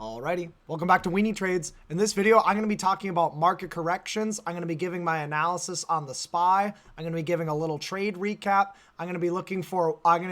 Alrighty, welcome back to Weenie Trades. In this video, I'm going to be talking about market corrections. I'm going to be giving my analysis on the SPY. I'm going to be giving a little trade recap. I'm going to be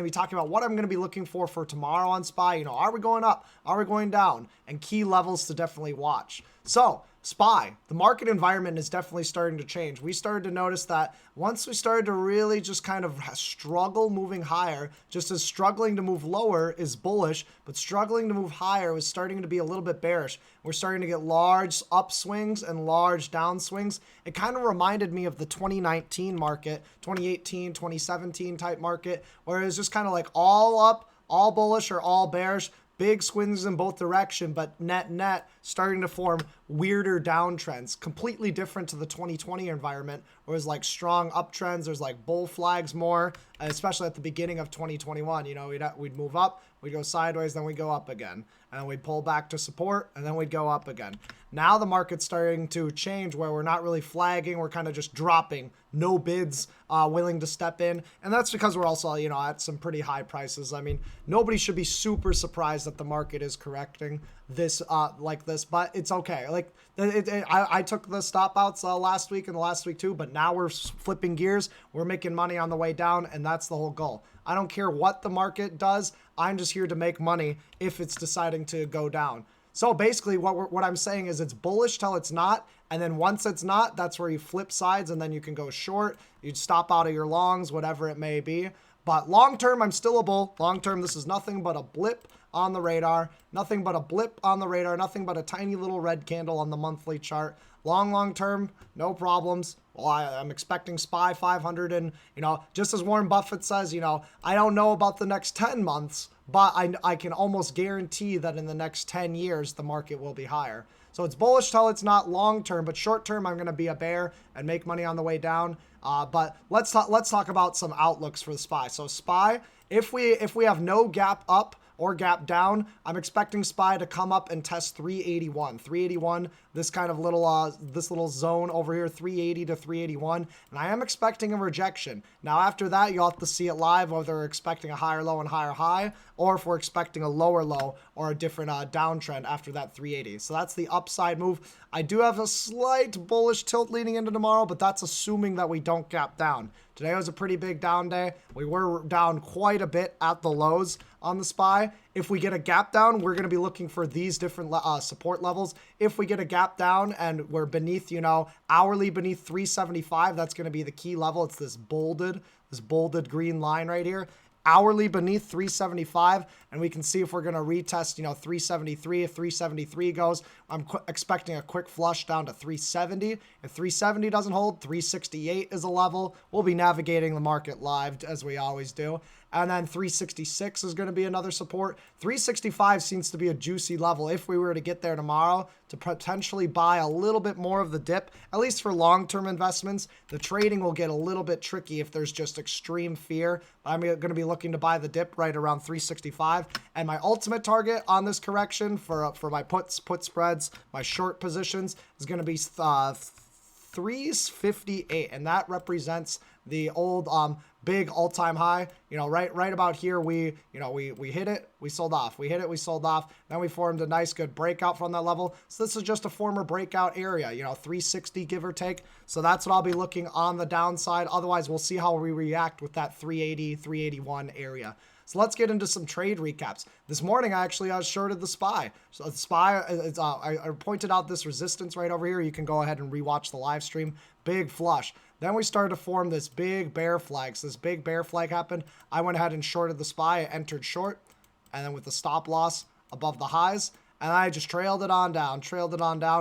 talking about what I'm going to be looking for tomorrow on SPY. You know, are we going up? Are we going down? And key levels to definitely watch. So, SPY, the market environment is definitely starting to change. We started to notice that once we started to really just kind of struggle moving higher, just as struggling to move lower is bullish, but struggling to move higher was starting to be a little bit bearish. We're starting to get large upswings and large downswings. It kind of reminded me of the 2019 market, 2018, 2017 type market, where it was just kind of like all up, all bullish or all bearish. Big swings in both direction, but net starting to form weirder downtrends, completely different to the 2020 environment, where it was like strong uptrends. There's like bull flags more, especially at the beginning of 2021. You know, we'd move up, we'd go sideways, then we go up again, and then we'd pull back to support, and then we'd go up again. Now the market's starting to change, where we're not really flagging, we're kind of just dropping, no bids willing to step in, and that's because we're also, you know, at some pretty high prices. I mean, nobody should be super surprised that the market is correcting this like this, but it's okay. Like I took the stop outs last week and the last week too, but now we're flipping gears, we're making money on the way down, and that's the whole goal. I don't care what the market does, I'm just here to make money if it's deciding to go down. So basically what I'm saying is it's bullish till it's not, and then once it's not, that's where you flip sides, and then you can go short, you'd stop out of your longs, whatever it may be. But long term, I'm still a bull. Long term, this is nothing but a blip on the radar, nothing but a blip on the radar, nothing but a tiny little red candle on the monthly chart. Long term, no problems. Well, I'm expecting SPY 500, and, you know, just as Warren Buffett says, you know, I don't know about the next 10 months, but I can almost guarantee that in the next 10 years, the market will be higher. So it's bullish till it's not long term, but short term, I'm going to be a bear and make money on the way down. But let's talk about some outlooks for the SPY. So SPY, if we have no gap up or gap down, I'm expecting SPY to come up and test 381. 381, this kind of little this little zone over here, 380 to 381, and I am expecting a rejection. Now after that, you'll have to see it live, whether we're expecting a higher low and higher high, or if we're expecting a lower low or a different downtrend after that 380. So that's the upside move. I do have a slight bullish tilt leading into tomorrow, but that's assuming that we don't gap down. Today was a pretty big down day. We were down quite a bit at the lows on the SPY. If we get a gap down, we're going to be looking for these different support levels. If we get a gap down and we're beneath, you know, hourly beneath 375, that's going to be the key level. It's this bolded green line right here. Hourly beneath 375, and we can see if we're going to retest, you know, 373. If 373 goes, I'm expecting a quick flush down to 370. If 370 doesn't hold, 368 is a level. We'll be navigating the market live as we always do. And then 366 is going to be another support. 365 seems to be a juicy level if we were to get there tomorrow to potentially buy a little bit more of the dip, at least for long-term investments. The trading will get a little bit tricky if there's just extreme fear. I'm going to be looking to buy the dip right around 365. And my ultimate target on this correction for my put spreads, my short positions, is going to be 358, and that represents the old big all-time high. You know, right about here, we hit it, we sold off, we hit it, we sold off, then we formed a nice good breakout from that level. So this is just a former breakout area, you know, 360 give or take. So that's what I'll be looking on the downside. Otherwise, we'll see how we react with that 380 381 area. So let's get into some trade recaps. This morning, I actually shorted the SPY. So the SPY, I pointed out this resistance right over here. You can go ahead and rewatch the live stream. Big flush. Then we started to form this big bear flag. So this big bear flag happened. I went ahead and shorted the SPY. I entered short, and then with the stop loss above the highs, and I just trailed it on down,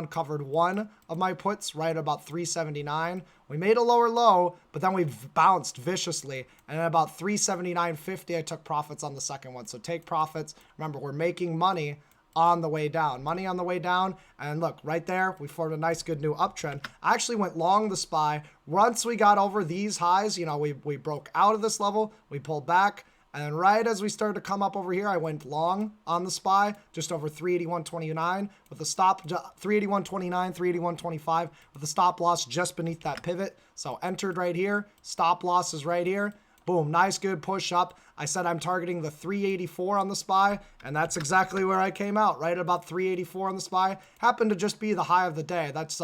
covered one of my puts right about 379. We made a lower low, but then we bounced viciously. And at about 379.50, I took profits on the second one. So take profits. Remember, we're making money on the way down. Money on the way down. And look, right there, we formed a nice, good new uptrend. I actually went long the SPY. Once we got over these highs, you know, we broke out of this level. We pulled back. And then right as we started to come up over here, I went long on the SPY, just over 381.29 with a stop, 381.29, 381.25 with a stop loss just beneath that pivot. So entered right here, stop loss is right here. Boom, nice good push up. I said I'm targeting the 384 on the SPY, and that's exactly where I came out, right at about 384 on the SPY. Happened to just be the high of the day. That's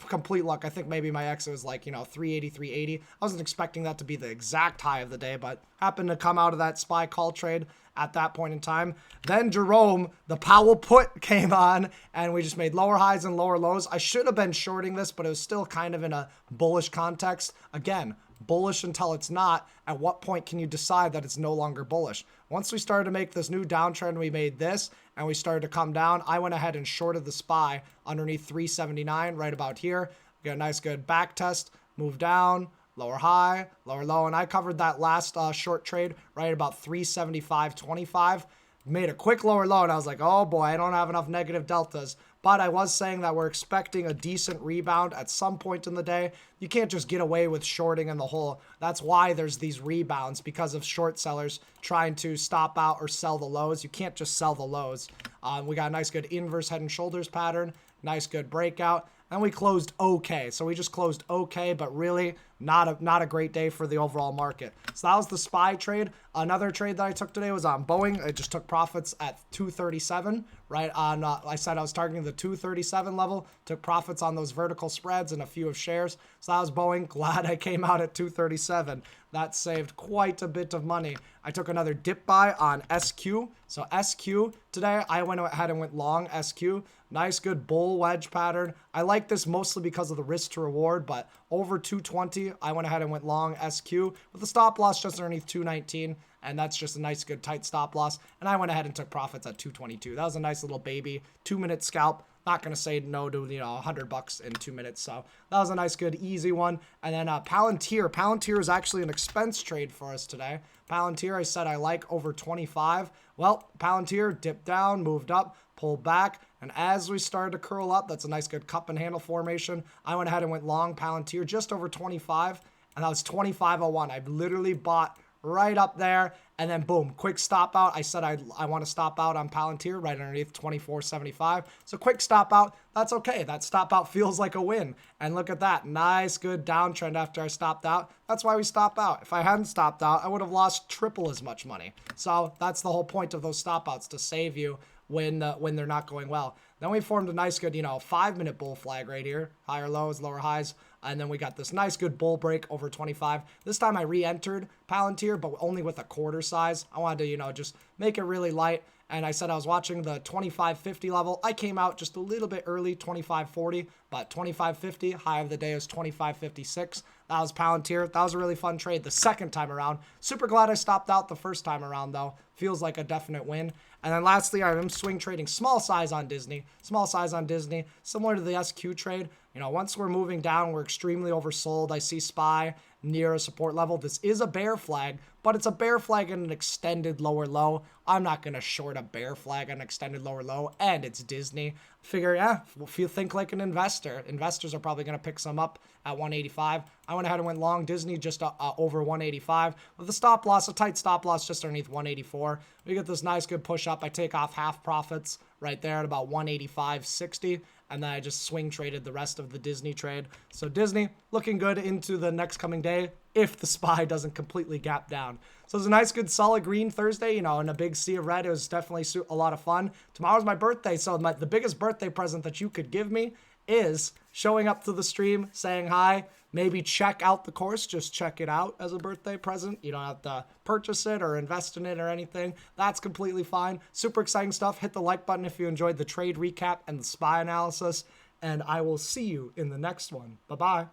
complete luck. I think maybe my exit was like, 380, 380. I wasn't expecting that to be the exact high of the day, but happened to come out of that SPY call trade at that point in time. Then Jerome, the Powell put came on, and we just made lower highs and lower lows. I should have been shorting this, but it was still kind of in a bullish context. Again, bullish until it's not. At what point can you decide that it's no longer bullish? Once we started to make this new downtrend, we made this, and we started to come down, I went ahead and shorted the SPY underneath 379 right about here. We got a nice good back test, move down, lower high, lower low, and I covered that last short trade right about 375.25. Made a quick lower low, and I was like, oh boy, I don't have enough negative deltas. But I was saying that we're expecting a decent rebound at some point in the day. You can't just get away with shorting in the hole. That's why there's these rebounds, because of short sellers trying to stop out or sell the lows. You can't just sell the lows. We got a nice good inverse head and shoulders pattern, nice good breakout, and we closed okay. So we just closed okay, but really not a great day for the overall market. So that was the SPY trade. Another trade that I took today was on Boeing. I just took profits at 237, right on, I said I was targeting the 237 level, took profits on those vertical spreads and a few of shares. So that was Boeing. Glad I came out at 237. That saved quite a bit of money. I took another dip buy on SQ. So SQ today, I went ahead and went long SQ. Nice, good bull wedge pattern. I like this mostly because of the risk to reward, but over 220, I went ahead and went long SQ with a stop loss just underneath 219. And that's just a nice, good, tight stop loss. And I went ahead and took profits at 222. That was a nice little baby 2-minute scalp. Not going to say no to, $100 in 2 minutes. So that was a nice, good, easy one. And then Palantir. Palantir is actually an expense trade for us today. Palantir, I said I like over 25. Well, Palantir dipped down, moved up, pulled back. And as we started to curl up, that's a nice, good cup and handle formation. I went ahead and went long Palantir just over 25. And that was 25.01. I literally bought right up there, and then boom, quick stop out. I said I want to stop out on Palantir right underneath 24.75. So quick stop out. That's okay. That stop out feels like a win. And look at that. Nice, good downtrend after I stopped out. That's why we stopped out. If I hadn't stopped out, I would have lost triple as much money. So that's the whole point of those stop outs, to save you when they're not going well. Then we formed a nice good, 5-minute bull flag right here. Higher lows, lower highs. And then we got this nice good bull break over 25. This time I re-entered Palantir, but only with a quarter size. I wanted to, just make it really light. And I said I was watching the 25.50 level. I came out just a little bit early, 25.40, but 25.50, high of the day is 25.56. That was Palantir. That was a really fun trade the second time around. Super glad I stopped out the first time around, though. Feels like a definite win. And then lastly, I am swing trading small size on Disney. Small size on Disney, similar to the SQ trade. Once we're moving down, we're extremely oversold. I see SPY near a support level. This is a bear flag, but it's a bear flag in an extended lower low. I'm not going to short a bear flag on an extended lower low, and it's Disney. Figure, if you think like an investor, investors are probably going to pick some up at 185. I went ahead and went long Disney just over 185 with a stop loss, a tight stop loss just underneath 184. We get this nice good push up. I take off half profits right there at about 185.60. And then I just swing traded the rest of the Disney trade. So Disney looking good into the next coming day if the SPY doesn't completely gap down. So it's a nice, good, solid green Thursday, in a big sea of red. It was definitely a lot of fun. Tomorrow's my birthday, so the biggest birthday present that you could give me is showing up to the stream, saying hi, maybe check out the course, just check it out as a birthday present. You don't have to purchase it or invest in it or anything. That's completely fine. Super exciting stuff. Hit the like button if you enjoyed the trade recap and the SPY analysis, and I will see you in the next one. Bye-bye.